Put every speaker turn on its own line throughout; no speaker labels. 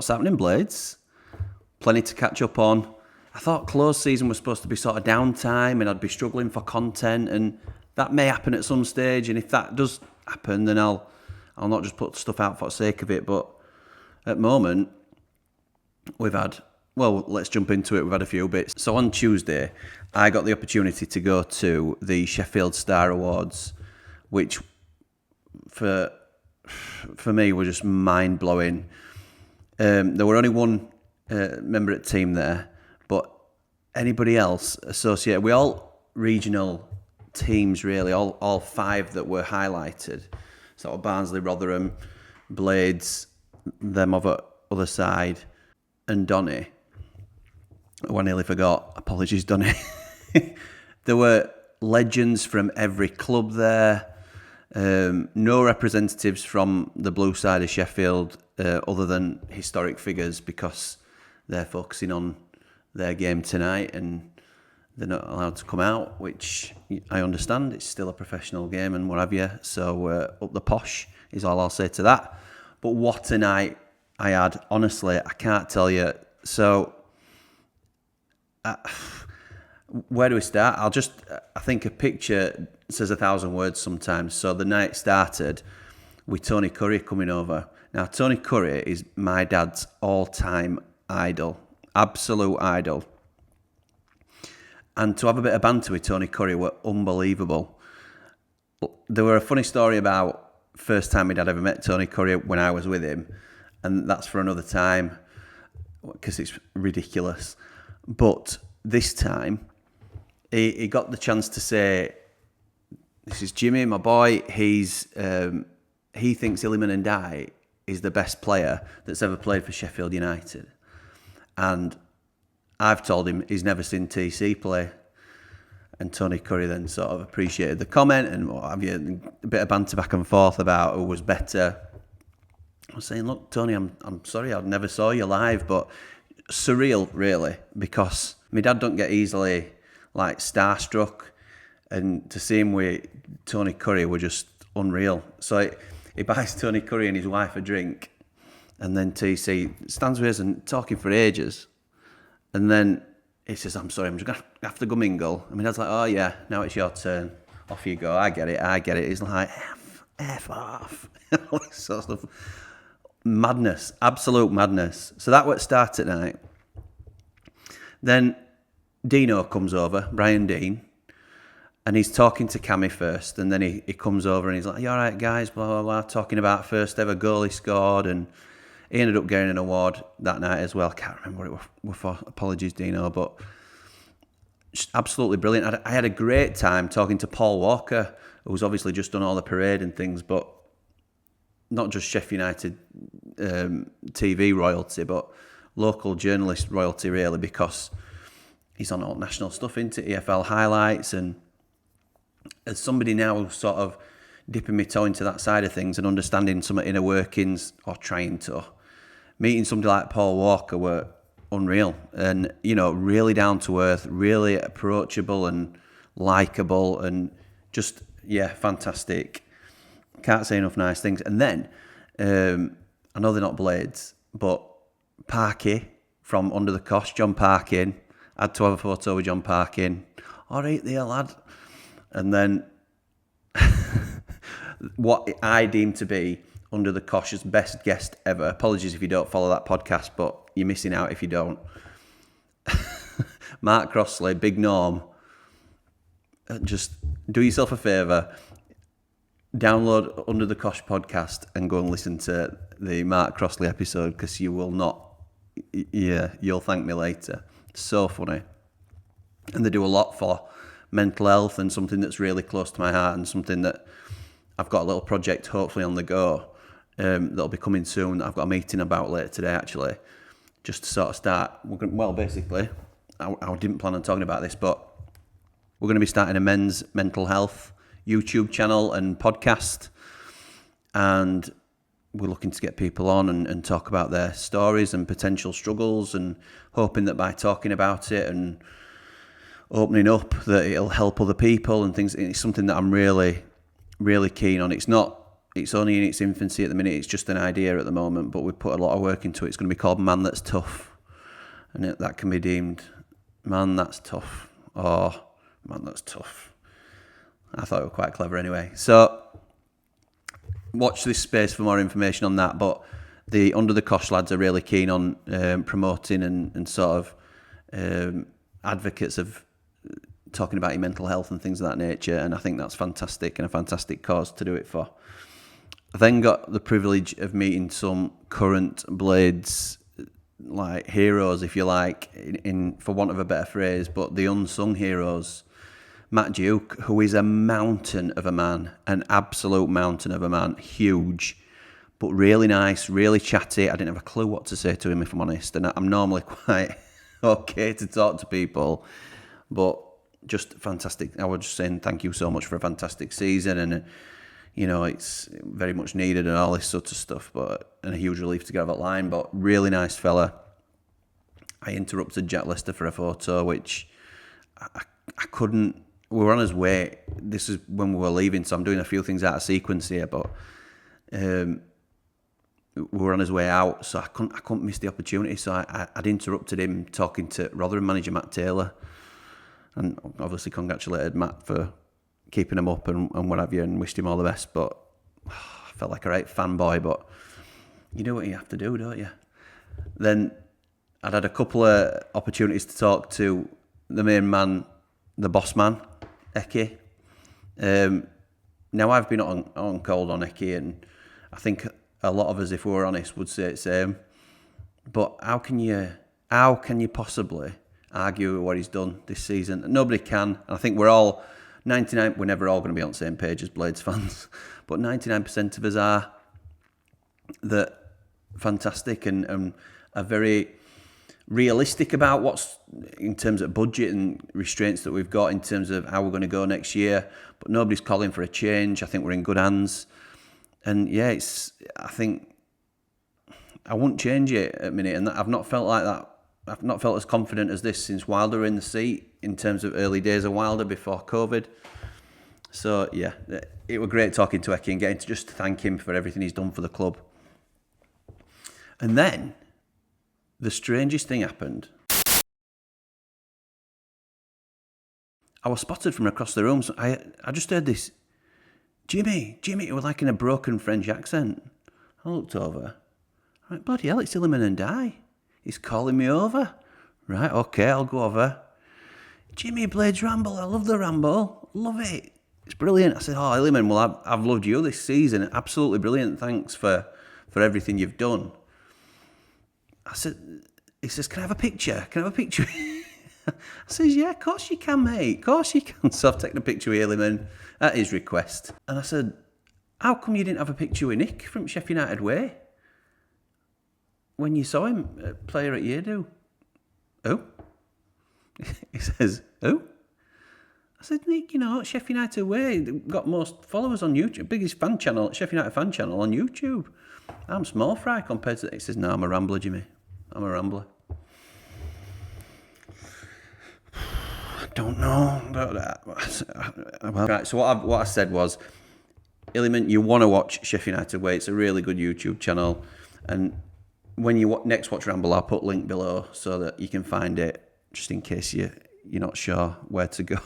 what's happening, Blades? Plenty to catch up on. I thought close season was supposed to be sort of downtime and I'd be struggling for content, and that may happen at some stage. And if that does happen, then I'll not just put stuff out for the sake of it. But at the moment, we've had, well, let's jump into it. We've had a few bits. So on Tuesday, I got the opportunity to go to the Sheffield Star Awards, which for me were just mind-blowing. There were only one member at the team there, but anybody else associated, we all regional teams really, all five that were highlighted, sort of Barnsley, Rotherham, Blades, them other side, and Donny, who I nearly forgot. Apologies, Donny. There were legends from every club there. No representatives from the blue side of Sheffield other than historic figures, because they're focusing on their game tonight and they're not allowed to come out, which I understand. It's still a professional game and what have you. So up the Posh is all I'll say to that. But what a night I had. Honestly, I can't tell you. So where do we start? I think a picture says 1,000 words sometimes. So the night started with Tony Curry coming over. Now, Tony Curry is my dad's all-time idol, absolute idol. And to have a bit of banter with Tony Curry were unbelievable. There were a funny story about first time my dad ever met Tony Curry when I was with him, and that's for another time because it's ridiculous. But this time, he got the chance to say, "This is Jimmy, my boy. He thinks Iliman Ndiaye is the best player that's ever played for Sheffield United." And I've told him he's never seen TC play. And Tony Curry then sort of appreciated the comment and what have you, a bit of banter back and forth about who was better. I was saying, look, Tony, I'm sorry I never saw you live, but surreal, really, because my dad don't get easily like starstruck, and to see him with Tony Curry were just unreal. So he buys Tony Curry and his wife a drink, and then TC stands with us and talking for ages. And then he says, "I'm sorry, I'm just going to have to go mingle." And my dad's like, "Oh yeah, now it's your turn. Off you go. I get it. He's like, F off. All this sort of stuff. Madness, absolute madness. So that was start at night. Then Dino comes over, Brian Dean, and he's talking to Cammy first, and then he comes over and he's like, "You all right, guys?" Blah, blah, blah, talking about first ever goal he scored, and he ended up getting an award that night as well. I can't remember what it was for. Apologies, Dino, but just absolutely brilliant. I had a great time talking to Paul Walker, who was obviously just done all the parade and things, but not just Sheffield United TV royalty, but local journalist royalty, really, because he's on all national stuff, into EFL highlights. And as somebody now who's sort of dipping my toe into that side of things and understanding some inner workings, or trying to, meeting somebody like Paul Walker were unreal. And, you know, really down to earth, really approachable and likeable, and just, yeah, fantastic. Can't say enough nice things. And then, I know they're not Blades, but Parky from Under the Cosh, John Parkin, had to have a photo with John Parkin. All right there, lad. And then what I deem to be Under the Cosh's best guest ever. Apologies if you don't follow that podcast, but you're missing out if you don't. Mark Crossley, Big Norm. Just do yourself a favour. Download Under the Cosh podcast and go and listen to the Mark Crossley episode, because you will not, you'll thank me later. So funny. And they do a lot for mental health, and something that's really close to my heart, and something that I've got a little project hopefully on the go that'll be coming soon, that I've got a meeting about later today, actually, just to sort of start. Well, basically, I didn't plan on talking about this, but we're going to be starting a men's mental health YouTube channel and podcast, and we're looking to get people on and talk about their stories and potential struggles, and hoping that by talking about it and opening up, that it'll help other people and things. It's something that I'm really, really keen on. It's not It's only in its infancy at the minute. It's just an idea at the moment, but we've put a lot of work into it. It's going to be called Man That's Tough. And that can be deemed Man That's Tough. Or Man That's Tough. I thought it was quite clever anyway. So watch this space for more information on that. But the Under the Cosh lads are really keen on promoting and sort of advocates of talking about your mental health and things of that nature. And I think that's fantastic and a fantastic cause to do it for. I then got the privilege of meeting some current Blades like heroes, if you like, in for want of a better phrase, but the unsung heroes. Matt Duke, who is a mountain of a man, an absolute mountain of a man, huge, but really nice, really chatty. I didn't have a clue what to say to him, if I'm honest, and I'm normally quite okay to talk to people, but just fantastic. I was just saying thank you so much for a fantastic season, and it's very much needed and all this sort of stuff, and a huge relief to get off that line, but really nice fella. I interrupted Jack Lester for a photo, which I couldn't. We were on his way. This is when we were leaving, so I'm doing a few things out of sequence here, but we were on his way out, so I couldn't miss the opportunity. So I'd interrupted him talking to Rotherham manager Matt Taylor, and obviously congratulated Matt for keeping him up and what have you, and wished him all the best. But I felt like a right fanboy, but you do what you have to do, don't you? Then I'd had a couple of opportunities to talk to the main man, the boss man, Eki. Now I've been on cold on Eki, and I think a lot of us, if we were honest, would say the same. But how can you possibly argue with what he's done this season? Nobody can. And I think we're never all going to be on the same page as Blades fans, but 99% of us are. That fantastic and are very realistic about what's in terms of budget and restraints that we've got in terms of how we're going to go next year. But nobody's calling for a change. I think we're in good hands. And yeah, I think I wouldn't change it at a minute. And I've not felt like that. I've not felt as confident as this since Wilder were in the seat in terms of early days of Wilder before COVID. So yeah, it was great talking to Eki and getting to just thank him for everything he's done for the club. And then the strangest thing happened. I was spotted from across the room. So I just heard this, Jimmy, it was like in a broken French accent. I looked over. Right, bloody hell, it's Illiman and Di. He's calling me over. Right, okay, I'll go over. Jimmy, Blades Ramble, I love the Ramble. Love it. It's brilliant. I said, oh, Illiman, well, I've loved you this season. Absolutely brilliant. Thanks for everything you've done. He says, can I have a picture? I says, yeah, of course you can, mate. Of course you can. So I've taken a picture with Illiman at his request. And I said, how come you didn't have a picture with Nick from Sheffield United Way when you saw him player at Yeardo? Who? He says, who? I said, Nick, Sheffield United Way got most followers on YouTube, biggest fan channel, Sheffield United fan channel on YouTube. I'm small fry compared to that. He says, no, I'm a Rambler, Jimmy. I'm a Rambler. I don't know about that. Right, so what I said was, Illiman, you want to watch Sheffield United Way. It's a really good YouTube channel. And when you next watch Ramble, I'll put link below so that you can find it, just in case you're not sure where to go.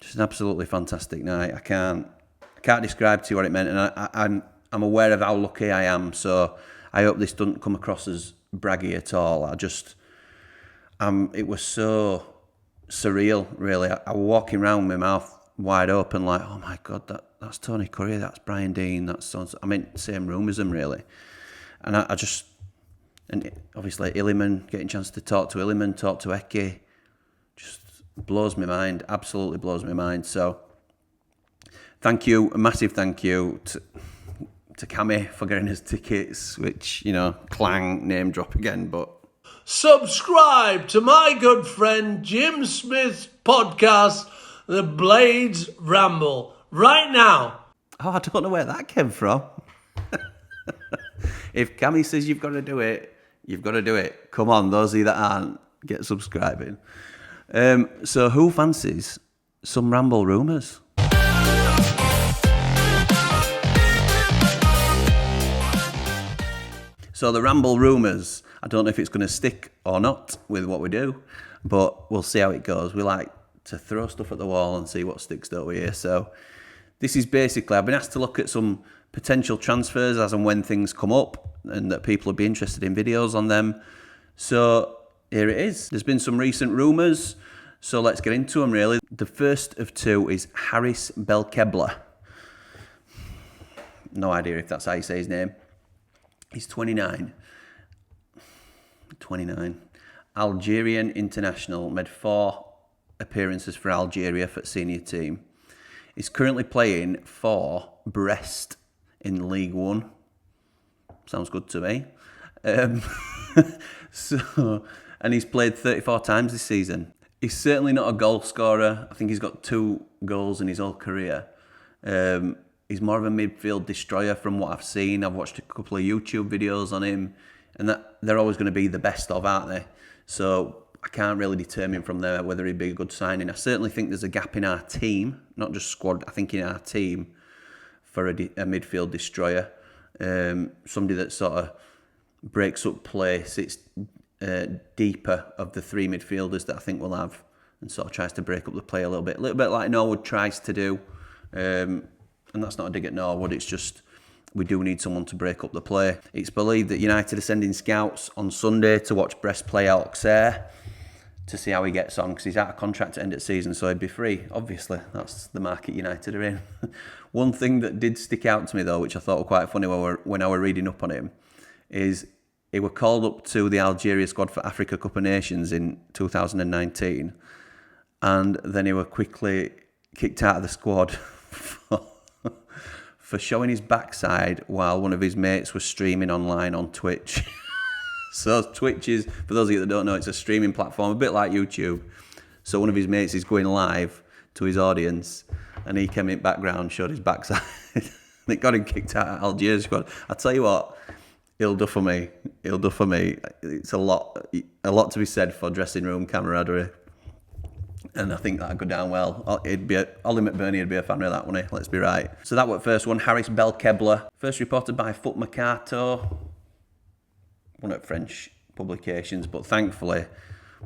Just an absolutely fantastic night. I can't describe to you what it meant, and I'm aware of how lucky I am. So I hope this doesn't come across as braggy at all. It was so surreal, really. I was walking around with my mouth wide open, like, oh my God, that's Tony Curry, that's Brian Dean, that's so. I'm in the same room as him, really. And and obviously Illiman, getting a chance to talk to Illiman, talk to Eki, just blows my mind, absolutely blows my mind. So thank you, a massive thank you to Cammy for getting us tickets, which, clang, name drop again, but...
Subscribe to my good friend Jim Smith's podcast, The Blades Ramble, right now.
Oh, I don't know where that came from. If Cammy says you've got to do it, you've got to do it. Come on, those of you that aren't, get subscribing. So who fancies some Ramble Rumours? So the Ramble Rumours, I don't know if it's going to stick or not with what we do, but we'll see how it goes. We like to throw stuff at the wall and see what sticks, don't we, here? So this is basically, I've been asked to look at some potential transfers as and when things come up and that people would be interested in videos on them. So here it is. There's been some recent rumours, so let's get into them really. The first of two is Haris Belkebla. No idea if that's how you say his name. He's 29. Algerian international, made 4 appearances for Algeria for senior team. He's currently playing for Brest in League One. Sounds good to me. And he's played 34 times this season. He's certainly not a goal scorer. I think he's got 2 goals in his whole career. He's more of a midfield destroyer from what I've seen. I've watched a couple of YouTube videos on him, and that they're always going to be the best of, aren't they? So I can't really determine from there whether he'd be a good signing. I certainly think there's a gap in our team, not just squad, I think in our team, for a midfield destroyer. Somebody that sort of breaks up play, sits deeper of the 3 midfielders that I think we'll have, and sort of tries to break up the play a little bit like Norwood tries to do. And that's not a dig at Norwood, it's just we do need someone to break up the play. It's believed that United are sending scouts on Sunday to watch Brest play Auxerre to see how he gets on, because he's out of contract at end of season, so he'd be free. Obviously, that's the market United are in. One thing that did stick out to me, though, which I thought was quite funny when I was reading up on him, is he was called up to the Algeria squad for Africa Cup of Nations in 2019, and then he was quickly kicked out of the squad for showing his backside while one of his mates was streaming online on Twitch. So Twitch is, for those of you that don't know, it's a streaming platform, a bit like YouTube. So one of his mates is going live to his audience, and he came in background, showed his backside. It got him kicked out of Algeria squad. I tell you what, he'll do for me. It's a lot to be said for dressing room camaraderie. And I think that'd go down well. Ollie McBurney would be a fan of that, wouldn't he? Let's be right. So that was the first one, Haris Belkebla. First reported by Foot Mercato, one of French publications, but thankfully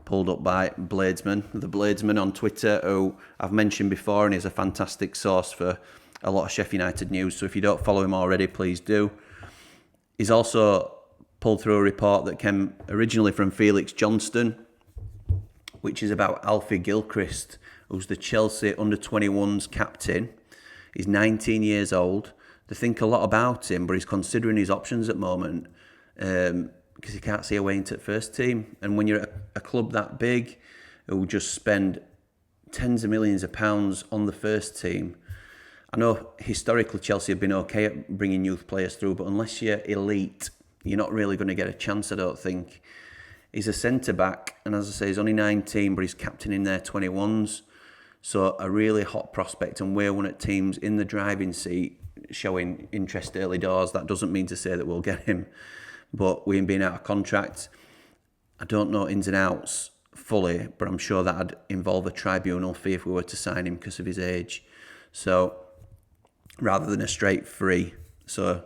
pulled up by Bladesman. The Bladesman on Twitter, who I've mentioned before, and is a fantastic source for a lot of Sheffield United news. So if you don't follow him already, please do. He's also pulled through a report that came originally from Felix Johnston, which is about Alfie Gilchrist, who's the Chelsea under-21s captain. He's 19 years old. They think a lot about him, but he's considering his options at the moment because he can't see a way into the first team. And when you're at a club that big, who just spend tens of millions of pounds on the first team, I know historically Chelsea have been okay at bringing youth players through, but unless you're elite, you're not really going to get a chance, I don't think. He's a centre-back, and as I say, he's only 19, but he's captain in their 21s. So a really hot prospect, and we're one at teams in the driving seat showing interest early doors. That doesn't mean to say that we'll get him, but with him being out of contract, I don't know ins and outs fully, but I'm sure that'd involve a tribunal fee if we were to sign him because of his age. So rather than a straight free, so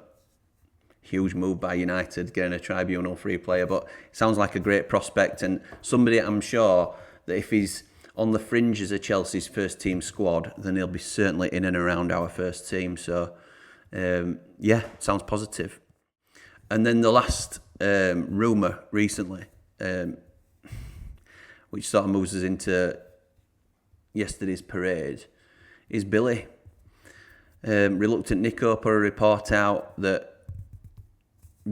huge move by United, getting a tribunal free player, but it sounds like a great prospect and somebody I'm sure that if he's on the fringes of Chelsea's first team squad, then he'll be certainly in and around our first team. So sounds positive. And then the last rumour recently, which sort of moves us into yesterday's parade, is Billy. Reluctant Nico put a report out that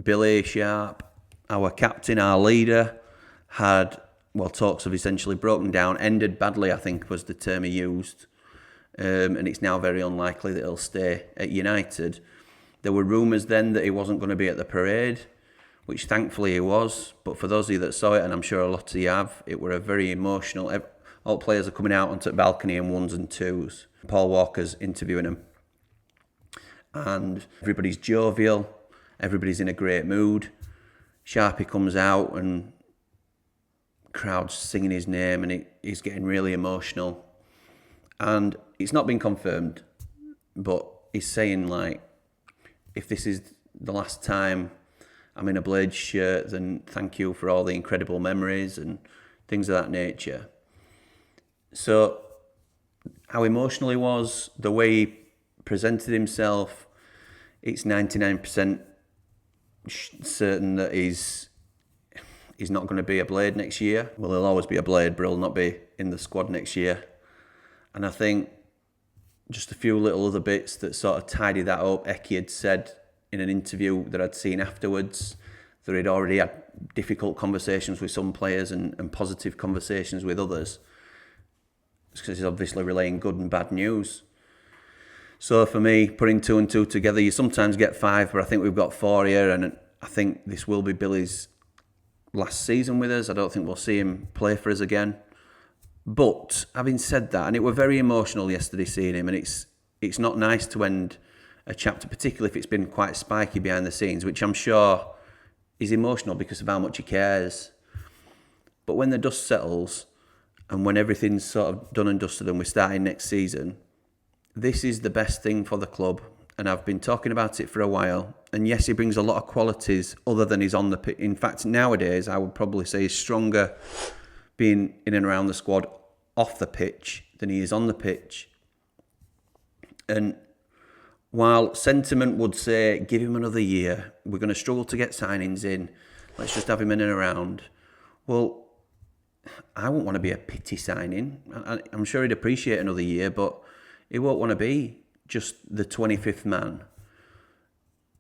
Billy Sharp, our captain, our leader, had, talks have essentially broken down, ended badly, I think was the term he used. And it's now very unlikely that he'll stay at United. There were rumours then that he wasn't going to be at the parade, which thankfully he was. But for those of you that saw it, and I'm sure a lot of you have, it were a very emotional... All players are coming out onto the balcony in 1s and 2s. Paul Walker's interviewing them. And everybody's jovial. Everybody's in a great mood. Sharpie comes out and crowds singing his name, and he's getting really emotional. And it's not been confirmed, but he's saying, like, if this is the last time I'm in a Blades shirt, then thank you for all the incredible memories and things of that nature. So how emotional he was, the way he presented himself, it's 99% certain that he's not going to be a Blade next year. Well, he'll always be a Blade, but he'll not be in the squad next year. And I think just a few little other bits that sort of tidy that up. Eki had said in an interview that I'd seen afterwards that he'd already had difficult conversations with some players and positive conversations with others. Because he's obviously relaying good and bad news. So for me, putting 2 and 2 together, you sometimes get 5, but I think we've got 4 here, and I think this will be Billy's last season with us. I don't think we'll see him play for us again. But having said that, and it were very emotional yesterday seeing him, and it's not nice to end a chapter, particularly if it's been quite spiky behind the scenes, which I'm sure is emotional because of how much he cares. But when the dust settles, and when everything's sort of done and dusted and we're starting next season, this is the best thing for the club. And I've been talking about it for a while. And yes, he brings a lot of qualities other than he's on the pitch. In fact, nowadays, I would probably say he's stronger being in and around the squad off the pitch than he is on the pitch. And while sentiment would say, give him another year, we're going to struggle to get signings in, let's just have him in and around. Well, I wouldn't want to be a pity signing. I'm sure he'd appreciate another year, but he won't want to be just the 25th man.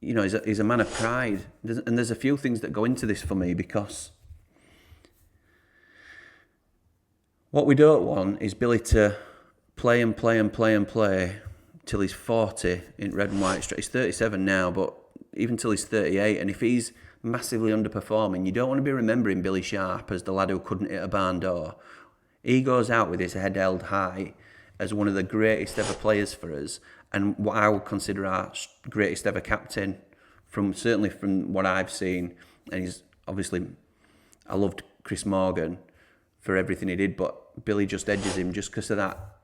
You know, he's a man of pride. And there's a few things that go into this for me, because what we don't want is Billy to play and play and play and play till he's 40 in red and white. He's 37 now, but even till he's 38. And if he's massively underperforming, you don't want to be remembering Billy Sharp as the lad who couldn't hit a barn door. He goes out with his head held high as one of the greatest ever players for us, and what I would consider our greatest ever captain, certainly from what I've seen. And he's obviously, I loved Chris Morgan for everything he did, but Billy just edges him just because of that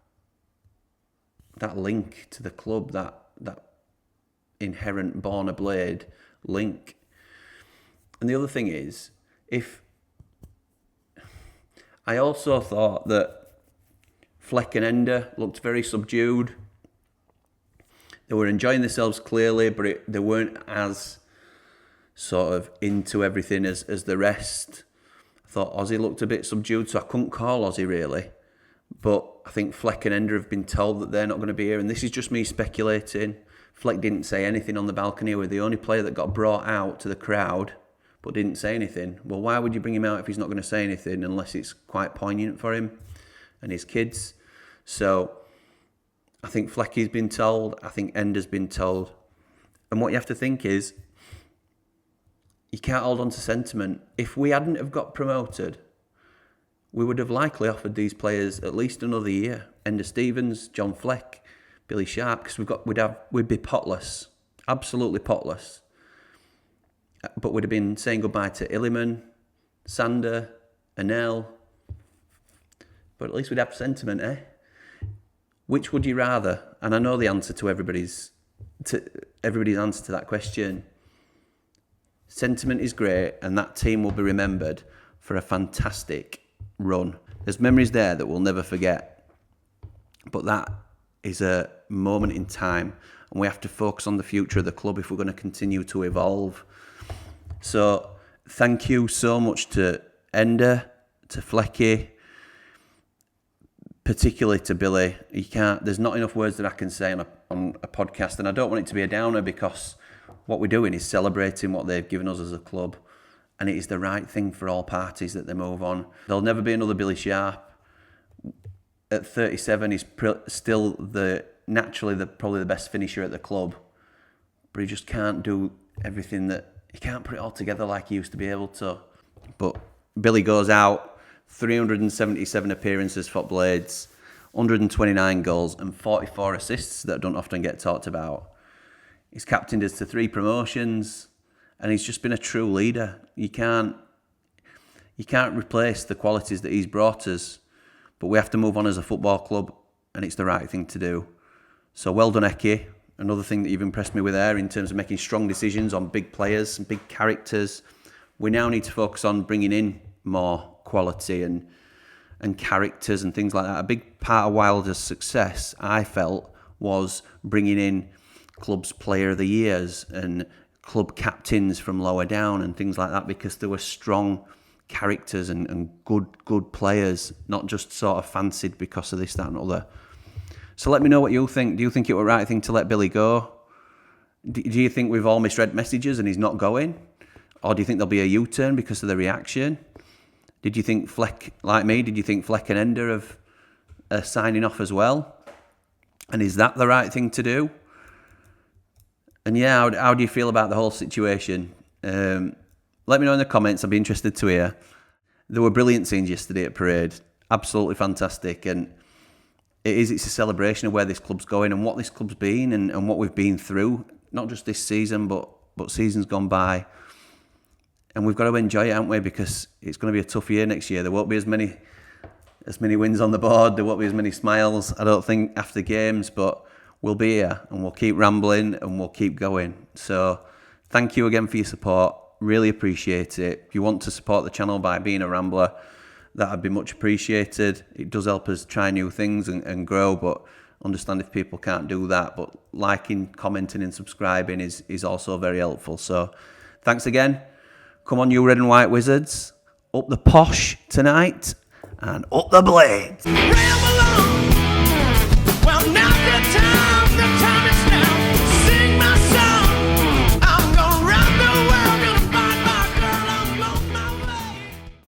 link to the club, that inherent born a Blade link. And the other thing is, I also thought that Fleck and Ender looked very subdued. They were enjoying themselves clearly, but they weren't as sort of into everything as the rest. I thought Ozzy looked a bit subdued, so I couldn't call Ozzy really. But I think Fleck and Ender have been told that they're not going to be here, and this is just me speculating. Fleck didn't say anything on the balcony. We were the only player that got brought out to the crowd but didn't say anything. Well, why would you bring him out if he's not going to say anything, unless it's quite poignant for him and his kids? So I think Flecky's been told. I think Ender's been told. And what you have to think is, you can't hold on to sentiment. If we hadn't have got promoted, we would have likely offered these players at least another year. Ender Stevens, John Fleck, Billy Sharp, because we'd be potless, absolutely potless. But we'd have been saying goodbye to Illiman, Sander, Anel. But at least we'd have sentiment, eh? Which would you rather? And I know the answer to everybody's answer to that question. Sentiment is great, and that team will be remembered for a fantastic run. There's memories there that we'll never forget. But that is a moment in time, and we have to focus on the future of the club if we're going to continue to evolve. So thank you so much to Ender, to Flecky, particularly to Billy. There's not enough words that I can say on a podcast, and I don't want it to be a downer, because what we're doing is celebrating what they've given us as a club, and it is the right thing for all parties that they move on. There'll never be another Billy Sharp. At 37, he's still probably the best finisher at the club, but he just can't do everything he can't put it all together like he used to be able to. But Billy goes out, 377 appearances for Blades, 129 goals and 44 assists that don't often get talked about. He's captained us to 3 promotions, and he's just been a true leader. You can't replace the qualities that he's brought us, but we have to move on as a football club, and it's the right thing to do. So well done, Eki. another thing that you've impressed me with there in terms of making strong decisions on big players and big characters. We now need to focus on bringing in more quality and characters and things like that. A big part of Wilder's success, I felt, was bringing in clubs' player of the years and club captains from lower down and things like that, because there were strong characters and good players, not just sort of fancied because of this, that and other. So let me know what you think. Do you think it was the right thing to let Billy go? Do you think we've all misread messages and he's not going? Or do you think there'll be a U-turn because of the reaction? Did you think Fleck, like me, did you think Fleck and Ender are signing off as well? And is that the right thing to do? And yeah, how do you feel about the whole situation? Let me know in the comments. I'd be interested to hear. There were brilliant scenes yesterday at Parade. Absolutely fantastic. And it's a celebration of where this club's going and what this club's been and what we've been through. Not just this season, but seasons gone by. And we've got to enjoy it, haven't we? Because it's going to be a tough year next year. There won't be as many wins on the board. There won't be as many smiles, I don't think, after games. But we'll be here and we'll keep rambling and we'll keep going. So thank you again for your support. Really appreciate it. If you want to support the channel by being a Rambler, that would be much appreciated. It does help us try new things and grow, but understand if people can't do that. But liking, commenting and subscribing is also very helpful. So thanks again. Come on, you red and white wizards. Up the Posh tonight and up the Blades.
Ramble on. Well, now